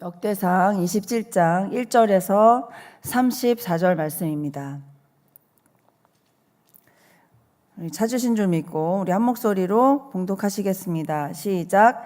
역대상 27장 1절에서 34절 말씀입니다. 찾으신 줄 믿고 우리 한 목소리로 봉독하시겠습니다. 시작.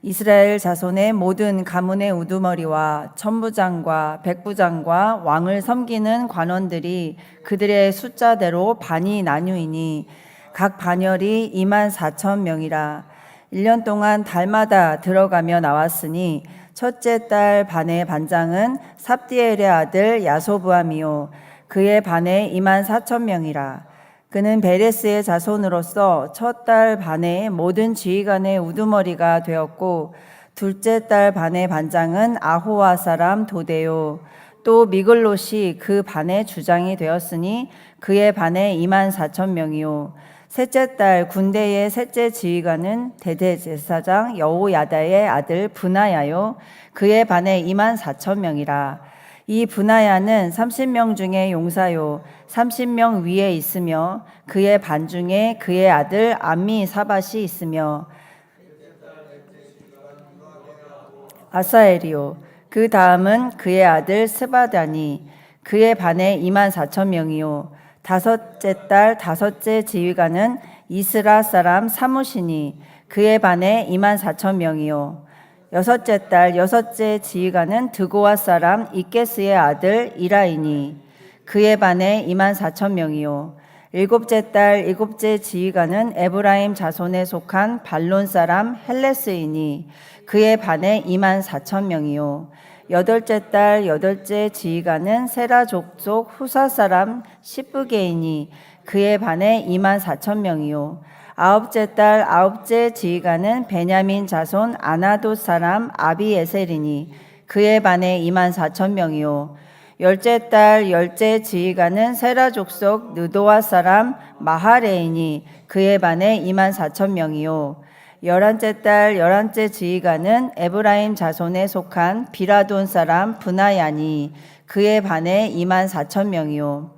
이스라엘 자손의 모든 가문의 우두머리와 천부장과 백부장과 왕을 섬기는 관원들이 그들의 숫자대로 반이 나뉘이니 각 반열이 24,000명이라. 1년 동안 달마다 들어가며 나왔으니 첫째 달 반의 반장은 삽디엘의 아들 야소부암이요 그의 반에 24,000명이라. 그는 베레스의 자손으로서 첫 달 반의 모든 지휘관의 우두머리가 되었고 둘째 달 반의 반장은 아호와 사람 도데요 또 미글롯이 그 반의 주장이 되었으니 그의 반에 24,000명이요 셋째 달 군대의 셋째 지휘관은 대제사장 여호야다의 아들 브나야요 그의 반에 24,000명이라. 이 브나야는 30명 중에 용사요 30명 위에 있으며 그의 반 중에 그의 아들 암미사밧이 있으며 아사엘이요 그 다음은 그의 아들 스바다니 그의 반에 24,000명이요 다섯째 달 다섯째 지휘관은 이스라 사람 사무시니 그의 반에 24,000명이요 여섯째 달 여섯째 지휘관은 드고아 사람 이게스의 아들 이라이니 그의 반에 24,000명이요 일곱째 달 일곱째 지휘관은 에브라임 자손에 속한 발론 사람 헬레스이니 그의 반에 24,000명이요 여덟째 달 여덟째 지휘관은 세라 족속 후사 사람 시브게이니 그의 반에 24,000명이요 아홉째 달 아홉째 지휘관은 베냐민 자손 아나도 사람 아비에셀이니 그의 반에 24,000명이요 열째 달 열째 지휘관은 세라 족속 느도아 사람 마하레이니 그의 반에 24,000명이요 열한째 달 열한째 지휘관은 에브라임 자손에 속한 비라돈 사람 브나야니 그의 반에 24,000명이요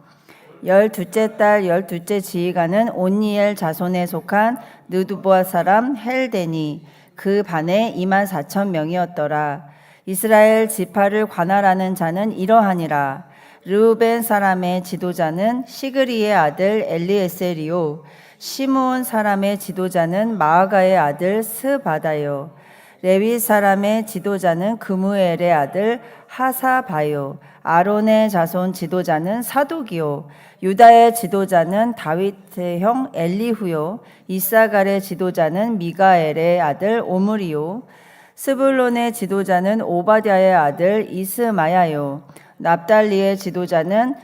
열두째 달 열두째 지휘관은 온니엘 자손에 속한 느두보아 사람 헬데니 그 반에 24,000명이었더라. 이스라엘 지파를 관할하는 자는 이러하니라. 르우벤 사람의 지도자는 시그리의 아들 엘리에셀이요 시므온 사람의 지도자는 마아가의 아들 스바다요 레위 사람의 지도자는 그무엘의 아들 하사바요 아론의 자손 지도자는 사독이요 유다의 지도자는 다윗의 형 엘리후요 이사갈의 지도자는 미가엘의 아들 오므리요 스불론의 지도자는 오바댜의 아들 이스마야요 납달리의 지도자는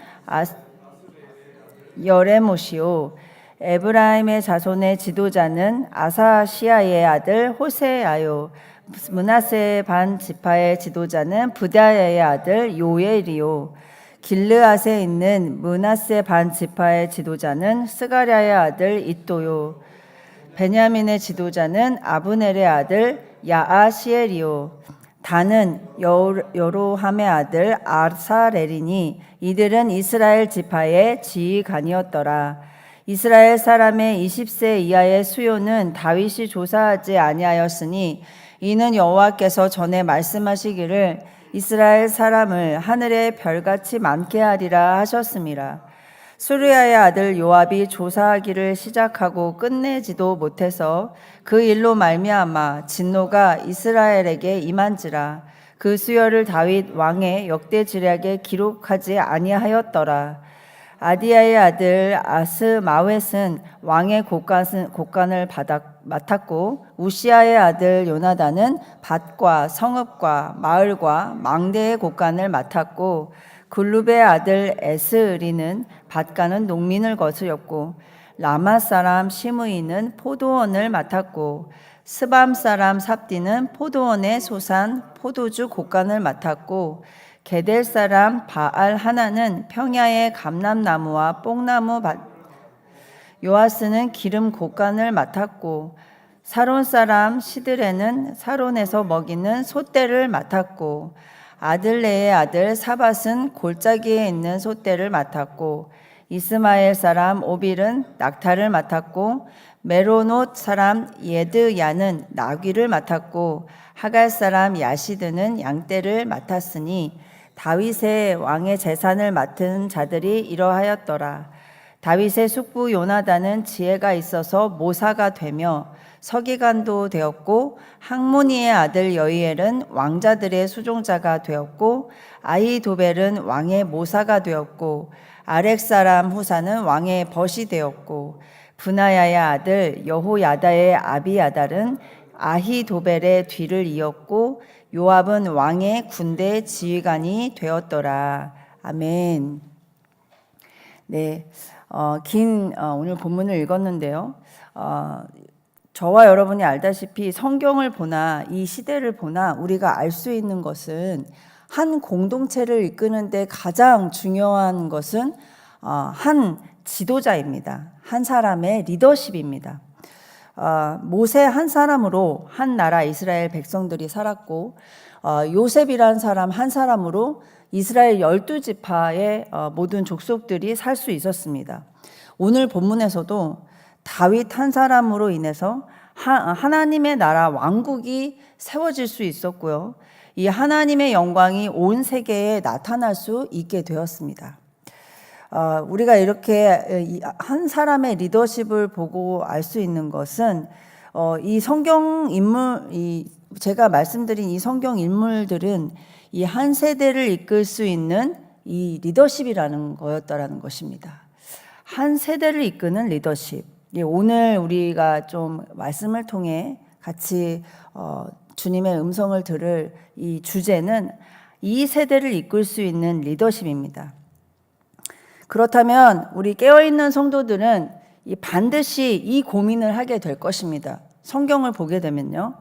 여레못이요 에브라임의 자손의 지도자는 아사시아의 아들 호세아요 므낫세 반 지파의 지도자는 부다야의 아들 요엘이요 길르앗에 있는 므낫세 반 지파의 지도자는 스가랴의 아들 잇도요 베냐민의 지도자는 아브넬의 아들 야아시엘이요 단은 여로함의 아들 아사렐이니 이들은 이스라엘 지파의 지휘관이었더라. 이스라엘 사람의 20세 이하의 수요는 다윗이 조사하지 아니하였으니 이는 여호와께서 전에 말씀하시기를 이스라엘 사람을 하늘의 별같이 많게 하리라 하셨음이라. 수르야의 아들 요압이 조사하기를 시작하고 끝내지도 못해서 그 일로 말미암아 진노가 이스라엘에게 임한지라. 그 수요를 다윗 왕의 역대지략에 기록하지 아니하였더라. 아디야의 아들 아스마웻은 왕의 곡간을 맡았고 우시아의 아들 요나단은 밭과 성읍과 마을과 망대의 곡간을 맡았고 글룹의 아들 에스리는 밭가는 농민을 거스렸고 라마 사람 시므이는 포도원을 맡았고 스밤 사람 삽디는 포도원의 소산 포도주 곡간을 맡았고 게델 사람 바알 하나는 평야의 감람나무와 뽕나무 밭 요아스는 기름 곡간을 맡았고 사론 사람 시드레는 사론에서 먹이는 소떼를 맡았고 아들레의 아들 사밧은 골짜기에 있는 소떼를 맡았고 이스마엘 사람 오빌은 낙타를 맡았고 메로노 사람 예드야는 나귀를 맡았고 하갈 사람 야시드는 양떼를 맡았으니 다윗의 왕의 재산을 맡은 자들이 이러하였더라. 다윗의 숙부 요나단은 지혜가 있어서 모사가 되며 서기관도 되었고 학모니의 아들 여이엘은 왕자들의 수종자가 되었고 아히도벨은 왕의 모사가 되었고 아렉 사람 후사는 왕의 벗이 되었고 브나야의 아들 여호야다의 아비아달은 아히도벨의 뒤를 이었고 요압은 왕의 군대 지휘관이 되었더라. 아멘. 네, 오늘 본문을 읽었는데요. 저와 여러분이 알다시피 성경을 보나 이 시대를 보나 우리가 알 수 있는 것은 한 공동체를 이끄는데 가장 중요한 것은 한 지도자입니다. 한 사람의 리더십입니다. 모세 한 사람으로 한 나라 이스라엘 백성들이 살았고 요셉이라는 사람 한 사람으로 이스라엘 12지파의 모든 족속들이 살 수 있었습니다. 오늘 본문에서도 다윗 한 사람으로 인해서 하나님의 나라 왕국이 세워질 수 있었고요. 이 하나님의 영광이 온 세계에 나타날 수 있게 되었습니다. 우리가 이렇게 한 사람의 리더십을 보고 알 수 있는 것은 이 성경 인물, 제가 말씀드린 이 성경 인물들은 이 한 세대를 이끌 수 있는 이 리더십이라는 거였다라는 것입니다. 한 세대를 이끄는 리더십. 오늘 우리가 좀 말씀을 통해 같이 주님의 음성을 들을 이 주제는 이 세대를 이끌 수 있는 리더십입니다. 그렇다면 우리 깨어있는 성도들은 반드시 이 고민을 하게 될 것입니다. 성경을 보게 되면요.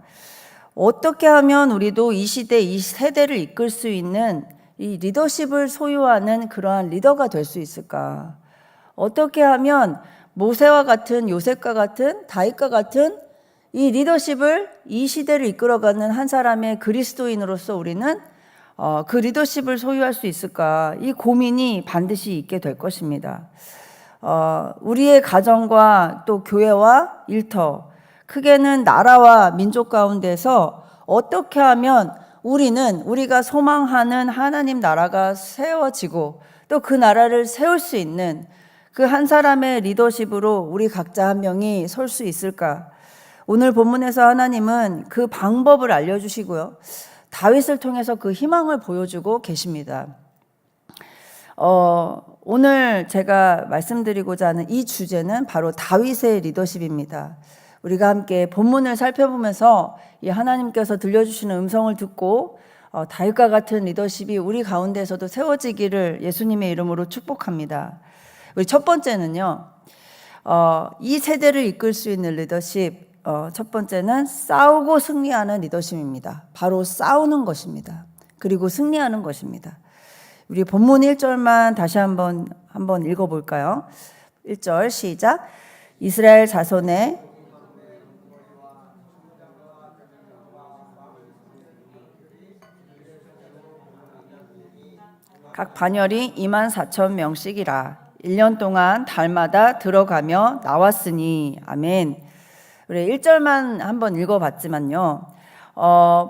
어떻게 하면 우리도 이 시대, 이 세대를 이끌 수 있는 이 리더십을 소유하는 그러한 리더가 될 수 있을까? 어떻게 하면 모세와 같은, 요셉과 같은, 다윗과 같은 이 리더십을, 이 시대를 이끌어가는 한 사람의 그리스도인으로서 우리는 그 리더십을 소유할 수 있을까? 이 고민이 반드시 있게 될 것입니다. 우리의 가정과 또 교회와 일터, 크게는 나라와 민족 가운데서 어떻게 하면 우리가 소망하는 하나님 나라가 세워지고 또 그 나라를 세울 수 있는 그 한 사람의 리더십으로 우리 각자 한 명이 설 수 있을까? 오늘 본문에서 하나님은 그 방법을 알려주시고요. 다윗을 통해서 그 희망을 보여주고 계십니다. 오늘 제가 말씀드리고자 하는 이 주제는 바로 다윗의 리더십입니다. 우리가 함께 본문을 살펴보면서 이 하나님께서 들려주시는 음성을 듣고 다윗과 같은 리더십이 우리 가운데서도 세워지기를 예수님의 이름으로 축복합니다. 우리 첫 번째는요, 이 세대를 이끌 수 있는 리더십, 첫 번째는 싸우고 승리하는 리더십입니다. 바로 싸우는 것입니다. 그리고 승리하는 것입니다. 우리 본문 1절만 다시 한번 읽어볼까요? 1절 시작. 이스라엘 자손의 각 반열이 24,000명씩이라 1년 동안 달마다 들어가며 나왔으니. 아멘. 우리 1절만 한번 읽어봤지만요.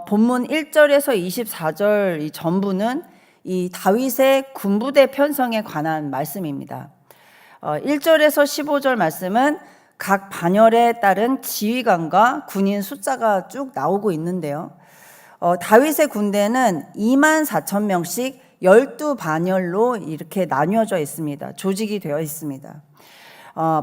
본문 1절에서 24절 이 전부는 이 다윗의 군부대 편성에 관한 말씀입니다. 1절에서 15절 말씀은 각 반열에 따른 지휘관과 군인 숫자가 쭉 나오고 있는데요. 다윗의 군대는 24,000명씩 12반열로 이렇게 나뉘어져 있습니다. 조직이 되어 있습니다.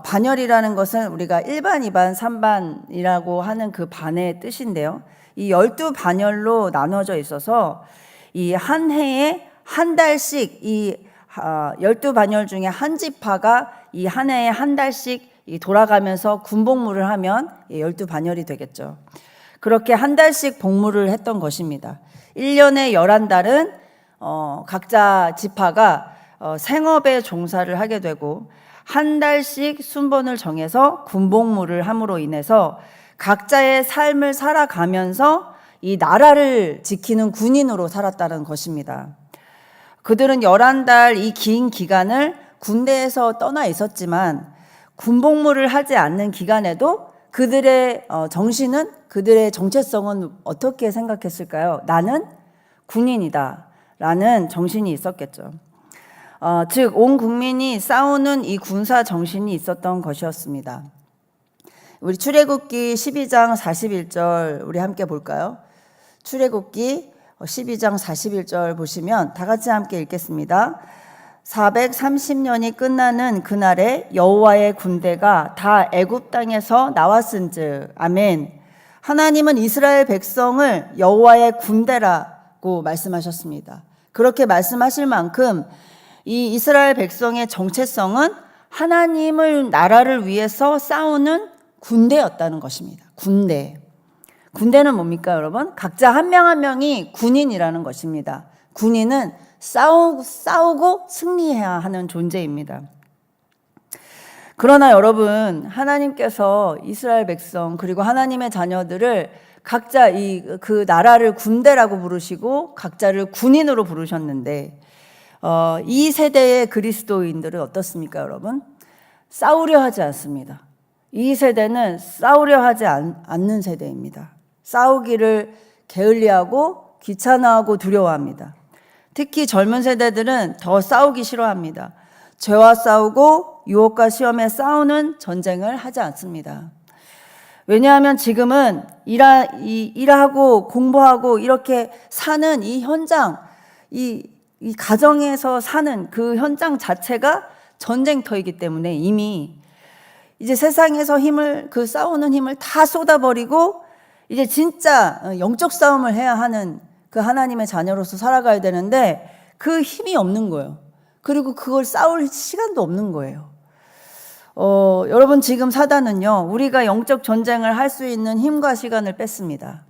반열이라는 것은 우리가 1반, 2반, 3반이라고 하는 그 반의 뜻인데요. 이 12반열로 나눠져 있어서 이 한 해에 한 달씩 이 12반열 중에 한 지파가 이 한 해에 한 달씩 돌아가면서 군복무를 하면 12반열이 되겠죠. 그렇게 한 달씩 복무를 했던 것입니다. 1년에 11달은 각자 지파가 생업에 종사를 하게 되고 한 달씩 순번을 정해서 군복무를 함으로 인해서 각자의 삶을 살아가면서 이 나라를 지키는 군인으로 살았다는 것입니다. 그들은 11달 이 긴 기간을 군대에서 떠나 있었지만 군복무를 하지 않는 기간에도 그들의 정신은, 그들의 정체성은 어떻게 생각했을까요? 나는 군인이다 라는 정신이 있었겠죠. 즉 온 국민이 싸우는 이 군사 정신이 있었던 것이었습니다. 우리 출애굽기 12장 41절 우리 함께 볼까요? 출애굽기 12장 41절 보시면 다 같이 함께 읽겠습니다. 430년이 끝나는 그날에 여호와의 군대가 다 애굽 땅에서 나왔은즉. 아멘. 하나님은 이스라엘 백성을 여호와의 군대라고 말씀하셨습니다. 그렇게 말씀하실 만큼 이 이스라엘 백성의 정체성은 하나님을, 나라를 위해서 싸우는 군대였다는 것입니다. 군대. 군대는 뭡니까, 여러분? 각자 한 명 한 명이 군인이라는 것입니다. 군인은 싸우고 승리해야 하는 존재입니다. 그러나 여러분, 하나님께서 이스라엘 백성 그리고 하나님의 자녀들을 각자 그 나라를 군대라고 부르시고 각자를 군인으로 부르셨는데, 이 세대의 그리스도인들은 어떻습니까, 여러분? 싸우려 하지 않습니다. 이 세대는 싸우려 하지 않는 세대입니다. 싸우기를 게을리하고 귀찮아하고 두려워합니다. 특히 젊은 세대들은 더 싸우기 싫어합니다. 죄와 싸우고 유혹과 시험에 싸우는 전쟁을 하지 않습니다. 왜냐하면 지금은 일하고 공부하고 이렇게 사는 이 현장, 이 가정에서 사는 그 현장 자체가 전쟁터이기 때문에 이미 이제 세상에서 그 싸우는 힘을 다 쏟아버리고 이제 진짜 영적 싸움을 해야 하는 그 하나님의 자녀로서 살아가야 되는데 그 힘이 없는 거예요. 그리고 그걸 싸울 시간도 없는 거예요. 여러분, 지금 사단은요, 우리가 영적 전쟁을 할 수 있는 힘과 시간을 뺐습니다.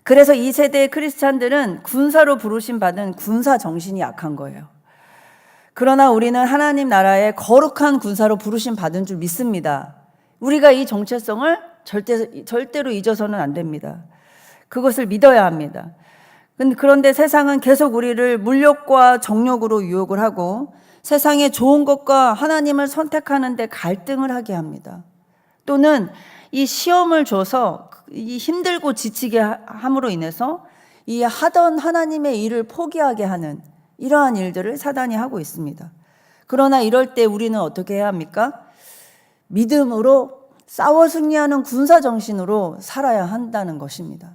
그래서 이 세대의 크리스찬들은 군사로 부르심 받은 군사 정신이 약한 거예요. 그러나 우리는 하나님 나라의 거룩한 군사로 부르심 받은 줄 믿습니다. 우리가 이 정체성을 절대로 잊어서는 안 됩니다. 그것을 믿어야 합니다. 그런데 세상은 계속 우리를 물욕과 정욕으로 유혹을 하고 세상의 좋은 것과 하나님을 선택하는데 갈등을 하게 합니다. 또는 이 시험을 줘서 이 힘들고 지치게 함으로 인해서 이 하던 하나님의 일을 포기하게 하는 이러한 일들을 사단이 하고 있습니다. 그러나 이럴 때 우리는 어떻게 해야 합니까? 믿음으로 싸워 승리하는 군사 정신으로 살아야 한다는 것입니다.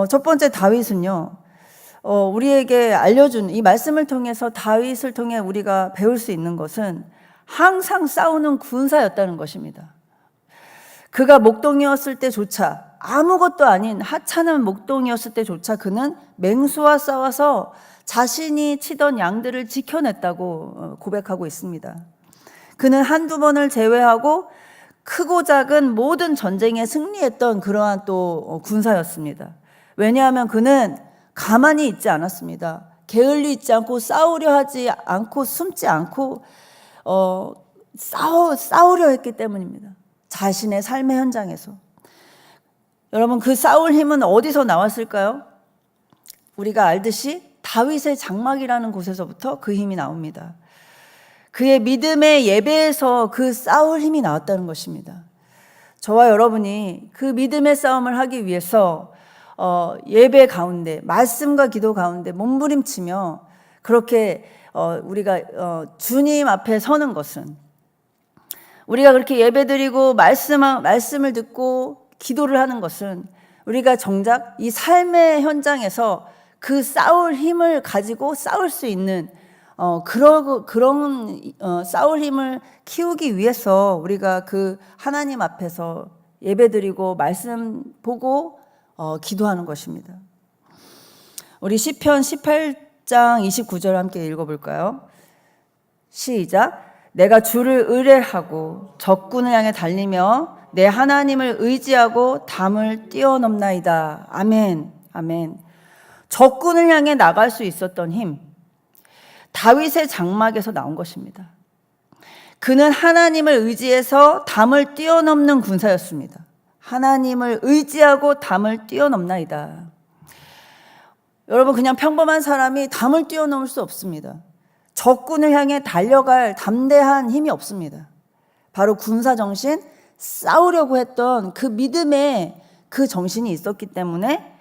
첫 번째 다윗은요, 우리에게 알려준 이 말씀을 통해서 다윗을 통해 우리가 배울 수 있는 것은 항상 싸우는 군사였다는 것입니다. 그가 목동이었을 때조차, 아무것도 아닌 하찮은 목동이었을 때조차 그는 맹수와 싸워서 자신이 치던 양들을 지켜냈다고 고백하고 있습니다. 그는 한두 번을 제외하고 크고 작은 모든 전쟁에 승리했던 그러한 또 군사였습니다. 왜냐하면 그는 가만히 있지 않았습니다. 게을리 있지 않고 싸우려 하지 않고 숨지 않고 싸우려 했기 때문입니다. 자신의 삶의 현장에서. 여러분, 그 싸울 힘은 어디서 나왔을까요? 우리가 알듯이 다윗의 장막이라는 곳에서부터 그 힘이 나옵니다. 그의 믿음의 예배에서 그 싸울 힘이 나왔다는 것입니다. 저와 여러분이 그 믿음의 싸움을 하기 위해서 예배 가운데, 말씀과 기도 가운데 몸부림치며 그렇게 우리가 주님 앞에 서는 것은, 우리가 그렇게 예배드리고 말씀을 듣고 기도를 하는 것은 우리가 정작 이 삶의 현장에서 그 싸울 힘을 가지고 싸울 수 있는 그런 싸울 힘을 키우기 위해서 우리가 그 하나님 앞에서 예배드리고 말씀 보고 기도하는 것입니다. 우리 시편 18장 29절 함께 읽어볼까요? 시작. 내가 주를 의뢰하고 적군을 향해 달리며 내 하나님을 의지하고 담을 뛰어넘나이다. 아멘. 아멘. 적군을 향해 나갈 수 있었던 힘, 다윗의 장막에서 나온 것입니다. 그는 하나님을 의지해서 담을 뛰어넘는 군사였습니다. 하나님을 의지하고 담을 뛰어넘나이다. 여러분, 그냥 평범한 사람이 담을 뛰어넘을 수 없습니다. 적군을 향해 달려갈 담대한 힘이 없습니다. 바로 군사정신, 싸우려고 했던 그 믿음의 그 정신이 있었기 때문에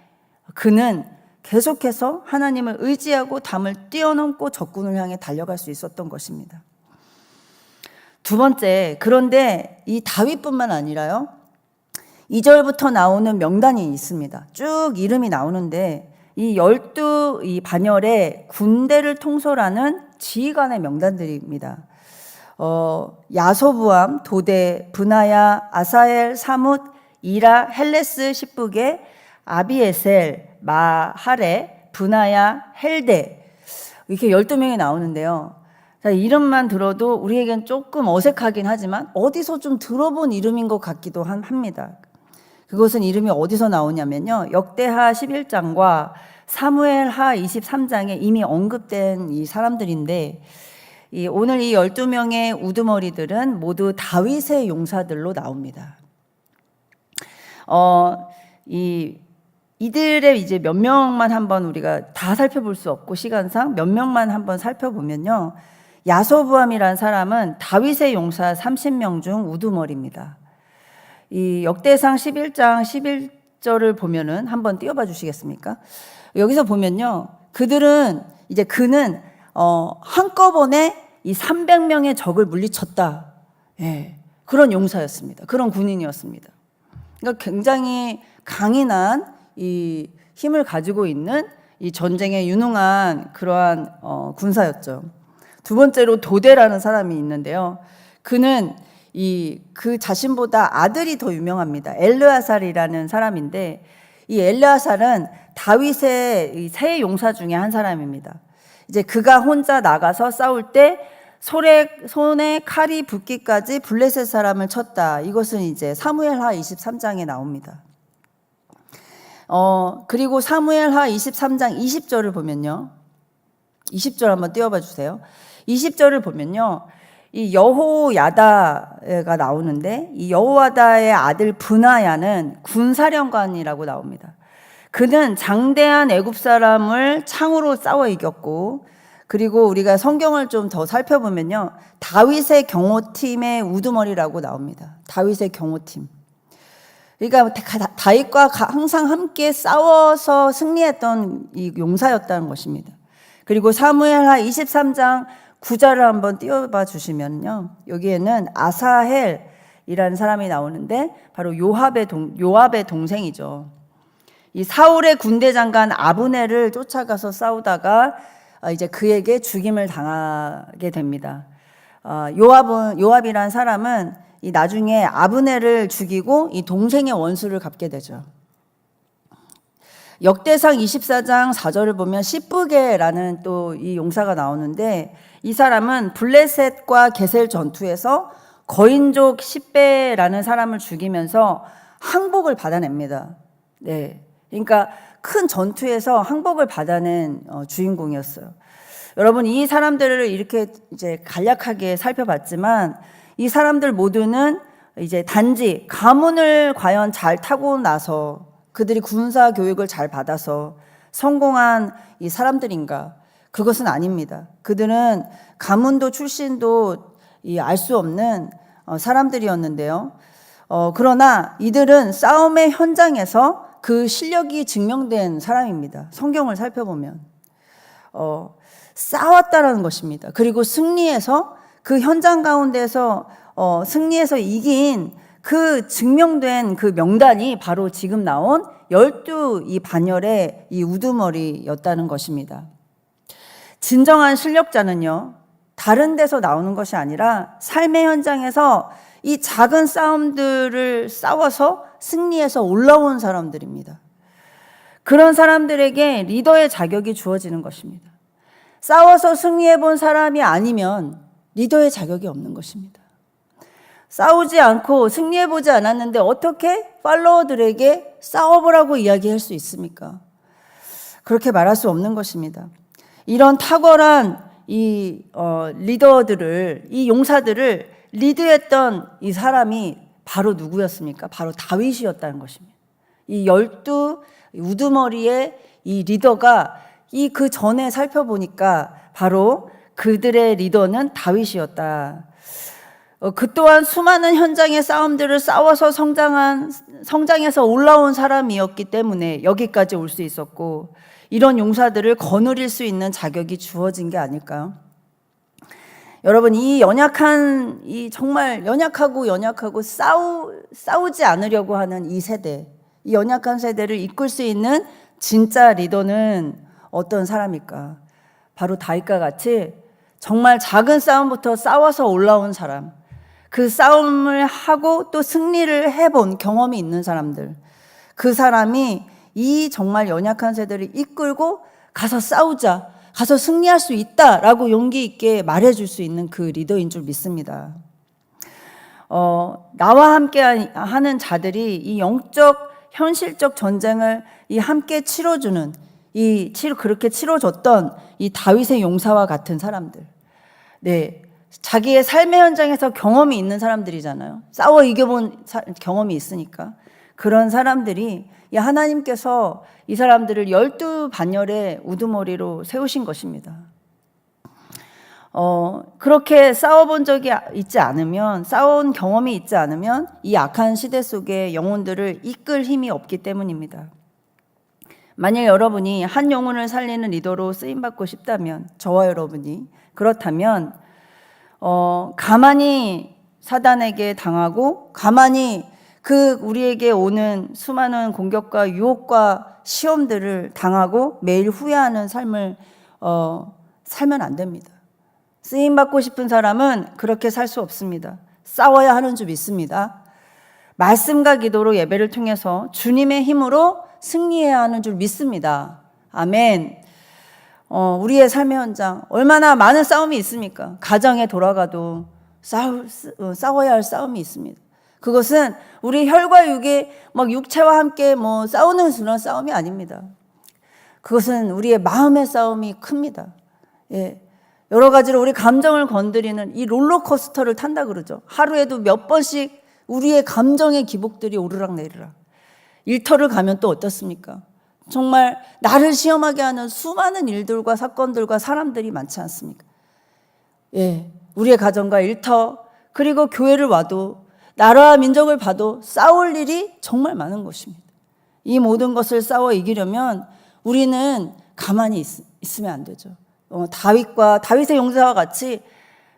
그는 계속해서 하나님을 의지하고 담을 뛰어넘고 적군을 향해 달려갈 수 있었던 것입니다. 두 번째, 그런데 이 다윗뿐만 아니라요, 2절부터 나오는 명단이 있습니다. 쭉 이름이 나오는데 이 12 반열의 군대를 통솔하는 지휘관의 명단들입니다. 야소부암, 도대, 브나야, 아사엘, 사뭇, 이라, 헬레스, 십북에, 아비에셀, 마하레, 브나야, 헬데, 이렇게 12명이 나오는데요. 자, 이름만 들어도 우리에겐 조금 어색하긴 하지만 어디서 좀 들어본 이름인 것 같기도 합니다. 그것은 이름이 어디서 나오냐면요, 역대하 11장과 사무엘하 23장에 이미 언급된 이 사람들인데, 오늘 이 12명의 우두머리들은 모두 다윗의 용사들로 나옵니다. 이들의 이제 몇 명만 한번 우리가 다 살펴볼 수 없고 시간상 몇 명만 한번 살펴보면요, 야소부암이라는 사람은 다윗의 용사 30명 중 우두머리입니다. 이 역대상 11장 11절을 보면은 한번 띄워봐 주시겠습니까? 여기서 보면요, 그는 한꺼번에 이 300명의 적을 물리쳤다. 예, 그런 용사였습니다. 그런 군인이었습니다. 그러니까 굉장히 강인한 이 힘을 가지고 있는 이 전쟁에 유능한 그러한 군사였죠. 두 번째로 도대라는 사람이 있는데요. 그는 그 자신보다 아들이 더 유명합니다. 엘르아살이라는 사람인데, 이 엘르아살은 다윗의 세 용사 중에 한 사람입니다. 이제 그가 혼자 나가서 싸울 때 손에 칼이 붙기까지 블레셋 사람을 쳤다. 이것은 이제 사무엘하 23장에 나옵니다. 그리고 사무엘하 23장 20절을 보면요, 20절 한번 띄워봐 주세요. 20절을 보면요, 이 여호야다가 나오는데, 이 여호야다의 아들 브나야는 군사령관이라고 나옵니다. 그는 장대한 애굽 사람을 창으로 싸워 이겼고, 그리고 우리가 성경을 좀 더 살펴보면요, 다윗의 경호팀의 우두머리라고 나옵니다. 다윗의 경호팀. 그러니까 다윗과 항상 함께 싸워서 승리했던 이 용사였다는 것입니다. 그리고 사무엘하 23장 9절을 한번 띄워봐 주시면요, 여기에는 아사헬이라는 사람이 나오는데 바로 요압의 동생이죠. 이 사울의 군대 장관 아브넬을 쫓아가서 싸우다가 이제 그에게 죽임을 당하게 됩니다. 요압이라는 사람은 이 나중에 아브넬을 죽이고 이 동생의 원수를 갚게 되죠. 역대상 24장 4절을 보면 시브게라는 또 이 용사가 나오는데, 이 사람은 블레셋과 게셀 전투에서 거인족 십배라는 사람을 죽이면서 항복을 받아냅니다. 네, 그러니까 큰 전투에서 항복을 받아낸 주인공이었어요. 여러분, 이 사람들을 이렇게 이제 간략하게 살펴봤지만, 이 사람들 모두는 이제 단지 가문을 과연 잘 타고 나서 그들이 군사 교육을 잘 받아서 성공한 이 사람들인가? 그것은 아닙니다. 그들은 가문도 출신도 알 수 없는 사람들이었는데요. 그러나 이들은 싸움의 현장에서 그 실력이 증명된 사람입니다. 성경을 살펴보면 싸웠다라는 것입니다. 그리고 승리해서 그 현장 가운데서 승리해서 이긴 그 증명된 그 명단이 바로 지금 나온 12 이 반열의 이 우두머리였다는 것입니다. 진정한 실력자는요, 다른 데서 나오는 것이 아니라 삶의 현장에서 이 작은 싸움들을 싸워서 승리해서 올라온 사람들입니다. 그런 사람들에게 리더의 자격이 주어지는 것입니다. 싸워서 승리해 본 사람이 아니면 리더의 자격이 없는 것입니다. 싸우지 않고 승리해 보지 않았는데 어떻게 팔로워들에게 싸워보라고 이야기할 수 있습니까? 그렇게 말할 수 없는 것입니다. 이런 탁월한 이 리더들을, 이 용사들을 리드했던 이 사람이 바로 누구였습니까? 바로 다윗이었다는 것입니다. 이 12 우두머리의 이 리더가 그 전에 살펴보니까 바로 그들의 리더는 다윗이었다. 그 또한 수많은 현장의 싸움들을 싸워서 성장해서 올라온 사람이었기 때문에 여기까지 올 수 있었고, 이런 용사들을 거느릴 수 있는 자격이 주어진 게 아닐까요? 여러분, 이 정말 연약하고 싸우지 않으려고 하는 이 세대, 이 연약한 세대를 이끌 수 있는 진짜 리더는 어떤 사람일까? 바로 다윗과 같이 정말 작은 싸움부터 싸워서 올라온 사람, 그 싸움을 하고 또 승리를 해본 경험이 있는 사람들, 그 사람이 이 정말 연약한 세대를 이끌고 가서 싸우자, 가서 승리할 수 있다라고 용기 있게 말해줄 수 있는 그 리더인 줄 믿습니다. 나와 함께 하는 자들이 이 영적 현실적 전쟁을 함께 치러주는 그렇게 치러줬던 이 다윗의 용사와 같은 사람들, 네, 자기의 삶의 현장에서 경험이 있는 사람들이잖아요. 싸워 이겨본 경험이 있으니까. 그런 사람들이 하나님께서 이 사람들을 12반열의 우두머리로 세우신 것입니다. 그렇게 싸워본 적이 있지 않으면, 싸운 경험이 있지 않으면 이 악한 시대 속에 영혼들을 이끌 힘이 없기 때문입니다. 만약 여러분이 한 영혼을 살리는 리더로 쓰임받고 싶다면, 저와 여러분이 그렇다면 가만히 사단에게 당하고 가만히 우리에게 오는 수많은 공격과 유혹과 시험들을 당하고 매일 후회하는 삶을 살면 안 됩니다. 쓰임받고 싶은 사람은 그렇게 살 수 없습니다. 싸워야 하는 줄 믿습니다. 말씀과 기도로 예배를 통해서 주님의 힘으로 승리해야 하는 줄 믿습니다. 아멘. 우리의 삶의 현장 얼마나 많은 싸움이 있습니까? 가정에 돌아가도 싸워야 할 싸움이 있습니다. 그것은 우리 혈과 육의 육체와 함께 싸우는 그런 싸움이 아닙니다. 그것은 우리의 마음의 싸움이 큽니다. 예. 여러 가지로 우리 감정을 건드리는 이 롤러코스터를 탄다 그러죠. 하루에도 몇 번씩 우리의 감정의 기복들이 오르락내리락. 일터를 가면 또 어떻습니까? 정말 나를 시험하게 하는 수많은 일들과 사건들과 사람들이 많지 않습니까? 예, 우리의 가정과 일터, 그리고 교회를 와도, 나라와 민족을 봐도 싸울 일이 정말 많은 것입니다. 이 모든 것을 싸워 이기려면 우리는 가만히 있으면 안 되죠. 다윗의 용사와 같이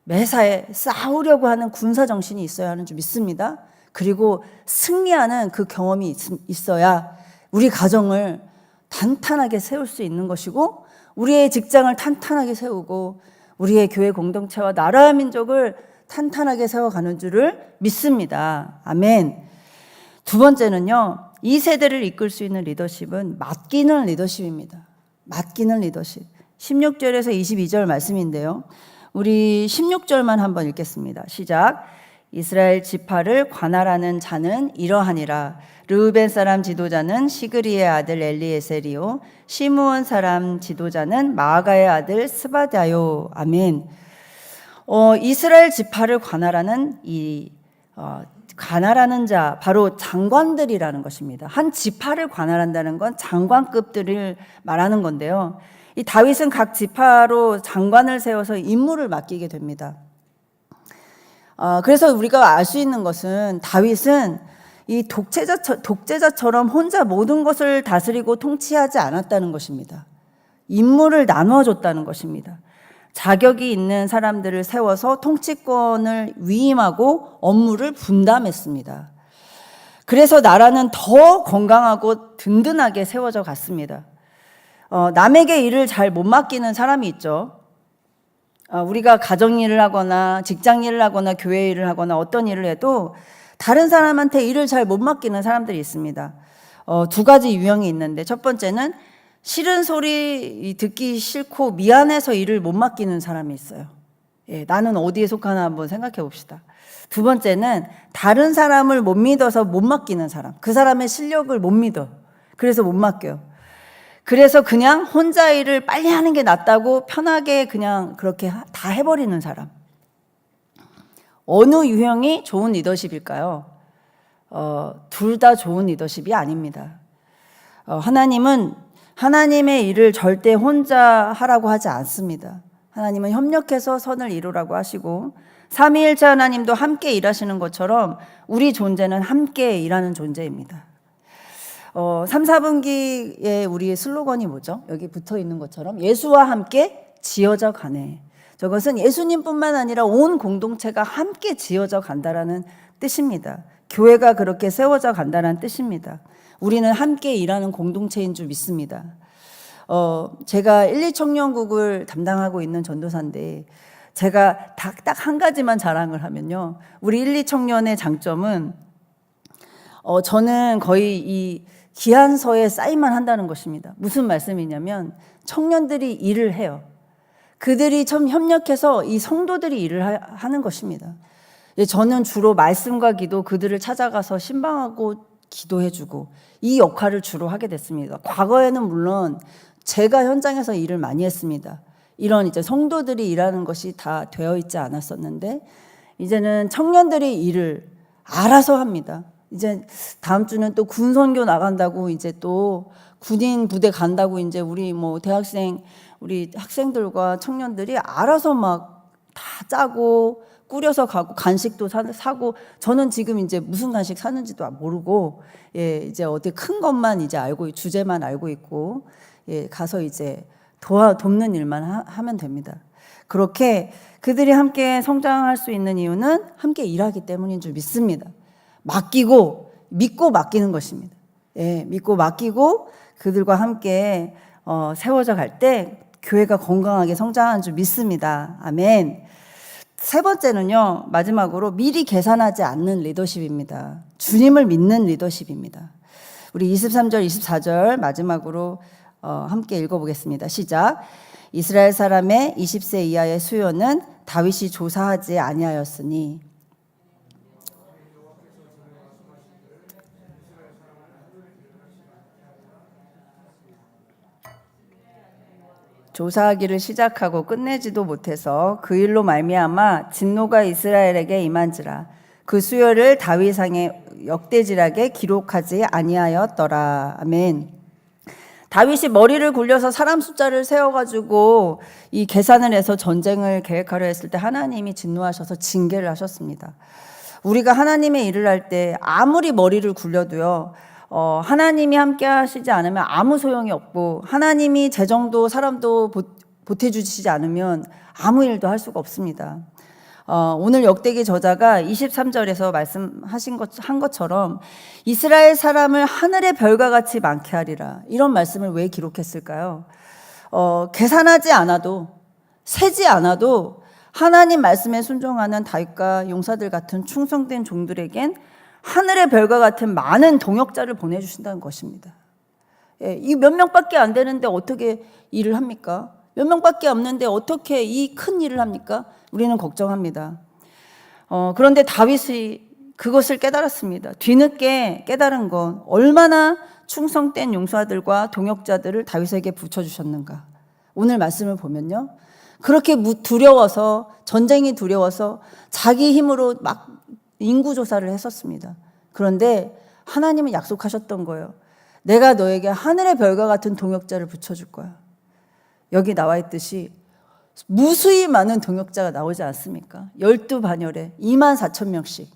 매사에 싸우려고 하는 군사 정신이 있어야 하는 줄 믿습니다. 그리고 승리하는 그 경험이 있어야 우리 가정을 탄탄하게 세울 수 있는 것이고, 우리의 직장을 탄탄하게 세우고, 우리의 교회 공동체와 나라와 민족을 탄탄하게 세워가는 줄을 믿습니다. 아멘. 두 번째는요, 이 세대를 이끌 수 있는 리더십은 맡기는 리더십입니다. 맡기는 리더십. 16절에서 22절 말씀인데요, 우리 16절만 한번 읽겠습니다. 시작. 이스라엘 지파를 관할하는 자는 이러하니라. 르우벤 사람 지도자는 시그리의 아들 엘리에셀이요, 시므온 사람 지도자는 마아가의 아들 스바다요. 아멘. 이스라엘 지파를 관할하는 관할하는 자, 바로 장관들이라는 것입니다. 한 지파를 관할한다는 건 장관급들을 말하는 건데요, 이 다윗은 각 지파로 장관을 세워서 임무를 맡기게 됩니다. 그래서 우리가 알 수 있는 것은 다윗은 이 독재자처럼 혼자 모든 것을 다스리고 통치하지 않았다는 것입니다. 임무를 나누어줬다는 것입니다. 자격이 있는 사람들을 세워서 통치권을 위임하고 업무를 분담했습니다. 그래서 나라는 더 건강하고 든든하게 세워져 갔습니다. 남에게 일을 잘 못 맡기는 사람이 있죠. 우리가 가정 일을 하거나 직장 일을 하거나 교회 일을 하거나 어떤 일을 해도 다른 사람한테 일을 잘 못 맡기는 사람들이 있습니다. 두 가지 유형이 있는데, 첫 번째는 싫은 소리 듣기 싫고 미안해서 일을 못 맡기는 사람이 있어요. 예, 나는 어디에 속하나 한번 생각해 봅시다. 두 번째는 다른 사람을 못 믿어서 못 맡기는 사람. 그 사람의 실력을 못 믿어. 그래서 못 맡겨요. 그래서 그냥 혼자 일을 빨리 하는 게 낫다고 편하게 그냥 그렇게 다 해버리는 사람. 어느 유형이 좋은 리더십일까요? 둘 다 좋은 리더십이 아닙니다. 하나님은 하나님의 일을 절대 혼자 하라고 하지 않습니다. 하나님은 협력해서 선을 이루라고 하시고, 삼위일체 하나님도 함께 일하시는 것처럼 우리 존재는 함께 일하는 존재입니다. 3, 4분기에 우리의 슬로건이 뭐죠? 여기 붙어 있는 것처럼 예수와 함께 지어져 가네. 저것은 예수님뿐만 아니라 온 공동체가 함께 지어져 간다라는 뜻입니다. 교회가 그렇게 세워져 간다는 뜻입니다. 우리는 함께 일하는 공동체인 줄 믿습니다. 제가 12청년국을 담당하고 있는 전도사인데 제가 딱 한 가지만 자랑을 하면요. 우리 12청년의 장점은 저는 거의 이 기한서에 사인만 한다는 것입니다. 무슨 말씀이냐면 청년들이 일을 해요. 그들이 참 협력해서 이 성도들이 일을 하는 것입니다. 저는 주로 말씀과 기도, 그들을 찾아가서 신방하고 기도해주고 이 역할을 주로 하게 됐습니다. 과거에는 물론 제가 현장에서 일을 많이 했습니다. 이런 이제 성도들이 일하는 것이 다 되어 있지 않았었는데 이제는 청년들이 일을 알아서 합니다. 이제 다음 주는 또 군선교 나간다고 이제 또 군인 부대 간다고 이제 우리 뭐 대학생 우리 학생들과 청년들이 알아서 막 다 짜고 꾸려서 가고 간식도 사고 저는 지금 이제 무슨 간식 사는지도 모르고 이제 어디 큰 것만 이제 알고 주제만 알고 있고 가서 이제 돕는 일만 하면 됩니다. 그렇게 그들이 함께 성장할 수 있는 이유는 함께 일하기 때문인 줄 믿습니다. 믿고 맡기는 것입니다. 믿고 맡기고 그들과 함께 세워져 갈 때 교회가 건강하게 성장하는 줄 믿습니다. 아멘. 세 번째는요, 마지막으로 미리 계산하지 않는 리더십입니다. 주님을 믿는 리더십입니다. 우리 23절, 24절 마지막으로 함께 읽어보겠습니다. 시작. 이스라엘 사람의 20세 이하의 수요는 다윗이 조사하지 아니하였으니 조사하기를 시작하고 끝내지도 못해서 그 일로 말미암아 진노가 이스라엘에게 임한지라 그 수요를 다윗상의 역대지락에 기록하지 아니하였더라. 아멘. 다윗이 머리를 굴려서 사람 숫자를 세워가지고 이 계산을 해서 전쟁을 계획하려 했을 때 하나님이 진노하셔서 징계를 하셨습니다. 우리가 하나님의 일을 할 때 아무리 머리를 굴려도요, 하나님이 함께 하시지 않으면 아무 소용이 없고 하나님이 재정도 사람도 보태주시지 않으면 아무 일도 할 수가 없습니다. 오늘 역대기 저자가 23절에서 한 것처럼 이스라엘 사람을 하늘의 별과 같이 많게 하리라 이런 말씀을 왜 기록했을까요? 계산하지 않아도 세지 않아도 하나님 말씀에 순종하는 다윗과 용사들 같은 충성된 종들에겐 하늘의 별과 같은 많은 동역자를 보내주신다는 것입니다. 이 몇 명밖에 안 되는데 어떻게 일을 합니까? 몇 명밖에 없는데 어떻게 이 큰 일을 합니까? 우리는 걱정합니다. 그런데 다윗이 그것을 깨달았습니다. 뒤늦게 깨달은 건 얼마나 충성된 용사들과 동역자들을 다윗에게 붙여주셨는가. 오늘 말씀을 보면요. 그렇게 두려워서 전쟁이 두려워서 자기 힘으로 막 인구조사를 했었습니다. 그런데 하나님은 약속하셨던 거예요. 내가 너에게 하늘의 별과 같은 동역자를 붙여줄 거야. 여기 나와 있듯이 무수히 많은 동역자가 나오지 않습니까? 12반열에 24,000명씩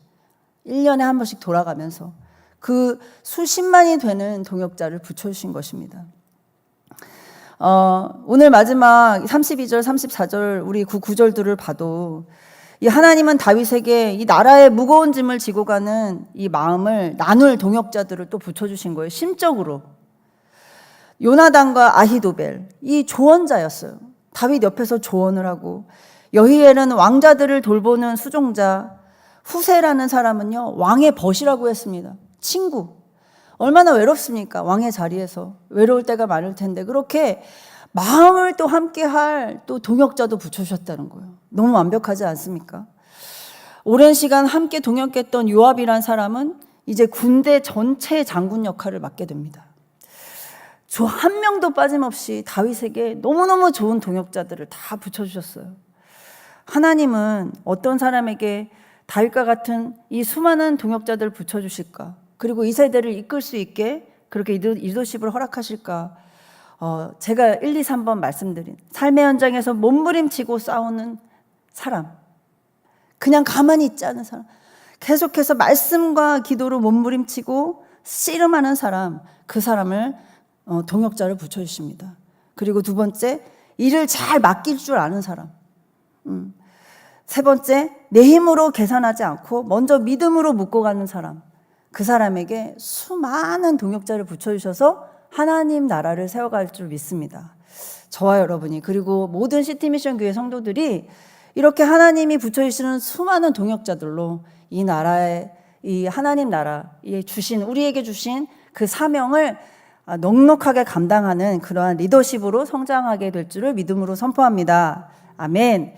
1년에 한 번씩 돌아가면서 그 수십만이 되는 동역자를 붙여주신 것입니다. 오늘 마지막 32절, 34절 우리 그 구절들을 봐도 이 하나님은 다윗에게 이 나라의 무거운 짐을 지고 가는 이 마음을 나눌 동역자들을 또 붙여주신 거예요. 심적으로. 요나단과 아히도벨, 이 조언자였어요. 다윗 옆에서 조언을 하고, 여히엘은 왕자들을 돌보는 수종자, 후세라는 사람은요, 왕의 벗이라고 했습니다. 친구. 얼마나 외롭습니까? 왕의 자리에서. 외로울 때가 많을 텐데, 그렇게 마음을 또 함께 할 또 동역자도 붙여주셨다는 거예요. 너무 완벽하지 않습니까? 오랜 시간 함께 동역했던 요압이란 사람은 이제 군대 전체 장군 역할을 맡게 됩니다. 저 한 명도 빠짐없이 다윗에게 너무너무 좋은 동역자들을 다 붙여주셨어요. 하나님은 어떤 사람에게 다윗과 같은 이 수많은 동역자들을 붙여주실까? 그리고 이 세대를 이끌 수 있게 그렇게 리더십을 허락하실까? 제가 1, 2, 3번 말씀드린 삶의 현장에서 몸부림치고 싸우는 사람, 그냥 가만히 있지 않은 사람, 계속해서 말씀과 기도로 몸부림치고 씨름하는 사람, 그 사람을 동역자를 붙여주십니다. 그리고 두 번째, 일을 잘 맡길 줄 아는 사람. 세 번째, 내 힘으로 계산하지 않고 먼저 믿음으로 묶고 가는 사람. 그 사람에게 수많은 동역자를 붙여주셔서 하나님 나라를 세워갈 줄 믿습니다. 저와 여러분이, 그리고 모든 시티미션 교회 성도들이 이렇게 하나님이 붙여주시는 수많은 동역자들로 이 나라의, 이 하나님 나라에 주신, 우리에게 주신 그 사명을 넉넉하게 감당하는 그러한 리더십으로 성장하게 될 줄을 믿음으로 선포합니다. 아멘.